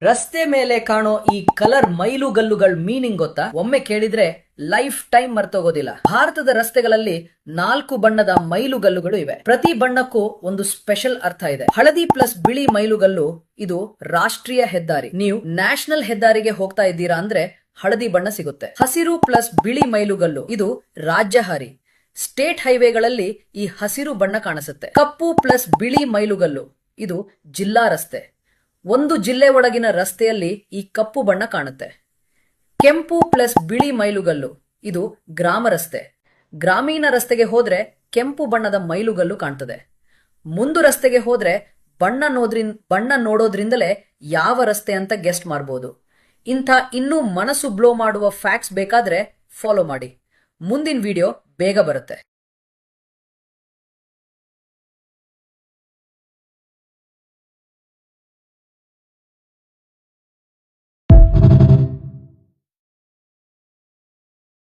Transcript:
ರಸ್ತೆ ಮೇಲೆ ಕಾಣೋ ಈ ಕಲರ್ ಮೈಲುಗಲ್ಲುಗಳ ಮೀನಿಂಗ್ ಗೊತ್ತಾ? ಒಮ್ಮೆ ಕೇಳಿದ್ರೆ ಲೈಫ್ ಟೈಮ್ ಮರ್ತೋಗೋದಿಲ್ಲ. ಭಾರತದ ರಸ್ತೆಗಳಲ್ಲಿ 4 ಬಣ್ಣದ ಮೈಲುಗಲ್ಲುಗಳು ಇವೆ. ಪ್ರತಿ ಬಣ್ಣಕ್ಕೂ ಒಂದು ಸ್ಪೆಷಲ್ ಅರ್ಥ ಇದೆ. ಹಳದಿ ಪ್ಲಸ್ ಬಿಳಿ ಮೈಲುಗಲ್ಲು ಇದು ರಾಷ್ಟ್ರೀಯ ಹೆದ್ದಾರಿ. ನೀವು ನ್ಯಾಷನಲ್ ಹೆದ್ದಾರಿಗೆ ಹೋಗ್ತಾ ಇದ್ದೀರಾ ಅಂದ್ರೆ ಹಳದಿ ಬಣ್ಣ ಸಿಗುತ್ತೆ. ಹಸಿರು ಪ್ಲಸ್ ಬಿಳಿ ಮೈಲುಗಲ್ಲು ಇದು ರಾಜ್ಯಹಾರಿ. ಸ್ಟೇಟ್ ಹೈವೇಗಳಲ್ಲಿ ಈ ಹಸಿರು ಬಣ್ಣ ಕಾಣಿಸುತ್ತೆ. ಕಪ್ಪು ಪ್ಲಸ್ ಬಿಳಿ ಮೈಲುಗಲ್ಲು ಇದು ಜಿಲ್ಲಾ ರಸ್ತೆ. ಒಂದು ಜಿಲ್ಲೆ ಒಳಗಿನ ರಸ್ತೆಯಲ್ಲಿ ಈ ಕಪ್ಪು ಬಣ್ಣ ಕಾಣುತ್ತೆ. ಕೆಂಪು ಪ್ಲಸ್ ಬಿಳಿ ಮೈಲುಗಲ್ಲು ಇದು ಗ್ರಾಮ ರಸ್ತೆ. ಗ್ರಾಮೀಣ ರಸ್ತೆಗೆ ಹೋದ್ರೆ ಕೆಂಪು ಬಣ್ಣದ ಮೈಲುಗಲ್ಲು ಕಾಣ್ತದೆ. ಮುಂದು ರಸ್ತೆಗೆ ಹೋದ್ರೆ ಬಣ್ಣ ನೋಡೋದ್ರಿಂದಲೇ ಯಾವ ರಸ್ತೆ ಅಂತ ಗೆಸ್ಟ್ ಮಾಡಬಹುದು. ಇಂಥ ಇನ್ನೂ ಮನಸ್ಸು ಬ್ಲೋ ಮಾಡುವ ಫ್ಯಾಕ್ಟ್ಸ್ ಬೇಕಾದ್ರೆ ಫಾಲೋ ಮಾಡಿ. ಮುಂದಿನ ವಿಡಿಯೋ ಬೇಗ ಬರುತ್ತೆ.